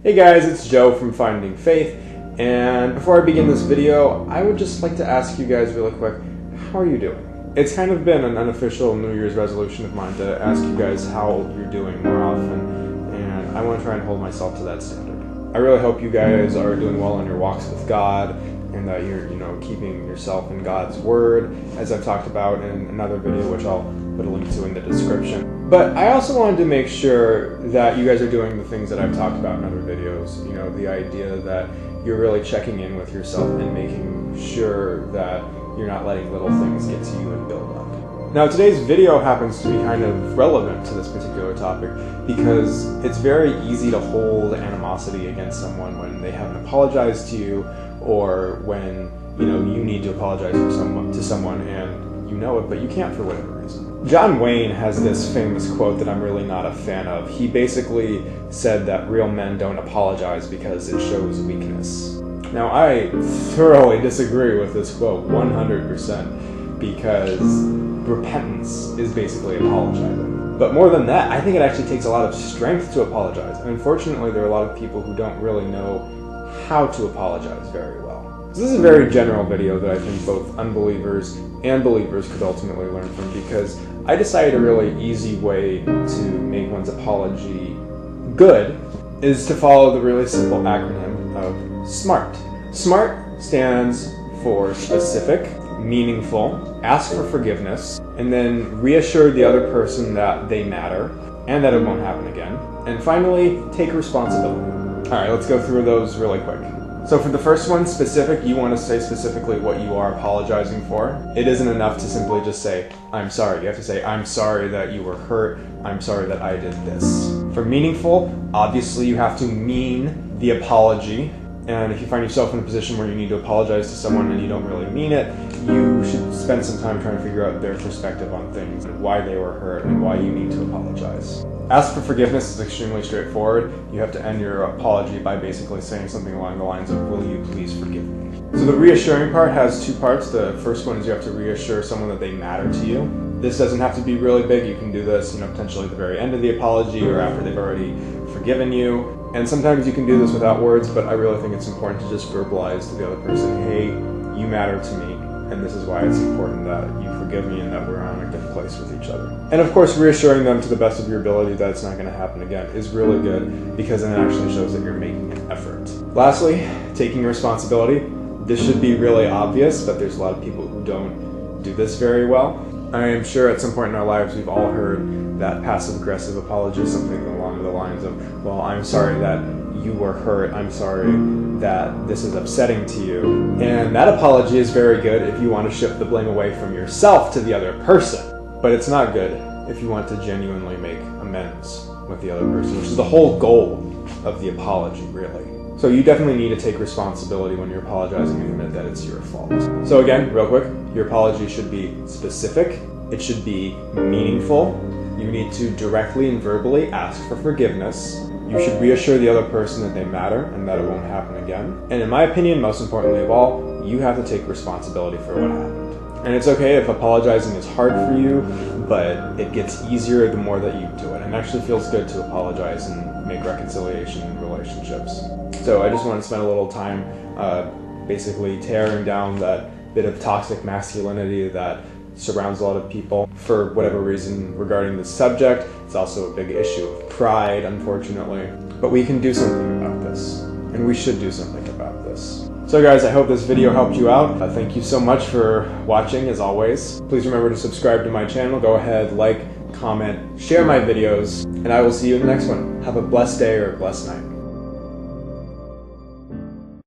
Hey guys, it's Joe from Finding Faith, and before I begin this video, I would just like to ask you guys really quick, how are you doing? It's kind of been an unofficial New Year's resolution of mine to ask you guys how you're doing more often, and I want to try and hold myself to that standard. I really hope you guys are doing well in your walks with God, and that you're, keeping yourself in God's Word, as I've talked about in another video, which I'll put a link to in the description. But I also wanted to make sure that you guys are doing the things that I've talked about in other videos. The idea that you're really checking in with yourself and making sure that you're not letting little things get to you and build up. Now, today's video happens to be kind of relevant to this particular topic because it's very easy to hold animosity against someone when they haven't apologized to you, or when you need to apologize to someone and you know it, but you can't for whatever reason. John Wayne has this famous quote that I'm really not a fan of. He basically said that real men don't apologize because it shows weakness. Now, I thoroughly disagree with this quote 100%, because repentance is basically apologizing. But more than that, I think it actually takes a lot of strength to apologize. And unfortunately, there are a lot of people who don't really know how to apologize very well. So this is a very general video that I think both unbelievers and believers could ultimately learn from, because I decided a really easy way to make one's apology good is to follow the really simple acronym of SMART. SMART stands for specific, meaningful, ask for forgiveness, and then reassure the other person that they matter and that it won't happen again. And finally, take responsibility. Alright, let's go through those really quick. So for the first one, specific, you want to say specifically what you are apologizing for. It isn't enough to simply just say, I'm sorry. You have to say, I'm sorry that you were hurt. I'm sorry that I did this. For meaningful, obviously you have to mean the apology. And if you find yourself in a position where you need to apologize to someone and you don't really mean it, you should spend some time trying to figure out their perspective on things and why they were hurt and why you need to apologize. Ask for forgiveness is extremely straightforward. You have to end your apology by basically saying something along the lines of, will you please forgive me? So the reassuring part has two parts. The first one is you have to reassure someone that they matter to you. This doesn't have to be really big. You can do this, potentially at the very end of the apology or after they've already forgiven you. And sometimes you can do this without words, but I really think it's important to just verbalize to the other person, hey, you matter to me, and this is why it's important that you forgive me and that we're on a good place with each other. And of course, reassuring them to the best of your ability that it's not going to happen again is really good, because then it actually shows that you're making an effort. Lastly, taking responsibility. This should be really obvious, but there's a lot of people who don't do this very well. I am sure at some point in our lives we've all heard that passive-aggressive apology, something along the lines of, well, I'm sorry that you were hurt, I'm sorry that this is upsetting to you. And that apology is very good if you want to shift the blame away from yourself to the other person. But it's not good if you want to genuinely make amends with the other person, which is the whole goal of the apology, really. So you definitely need to take responsibility when you're apologizing and admit that it's your fault. So again, real quick, your apology should be specific, it should be meaningful, you need to directly and verbally ask for forgiveness, you should reassure the other person that they matter and that it won't happen again, and in my opinion, most importantly of all, you have to take responsibility for what happened. And it's okay if apologizing is hard for you, but it gets easier the more that you do it. And it actually feels good to apologize and make reconciliation in relationships. So I just want to spend a little time basically tearing down that bit of toxic masculinity that surrounds a lot of people for whatever reason regarding this subject. It's also a big issue of pride, unfortunately. But we can do something about this, and we should do something about this. So guys, I hope this video helped you out. Thank you so much for watching, as always. Please remember to subscribe to my channel. Go ahead, like, comment, share my videos, and I will see you in the next one. Have a blessed day or a blessed night.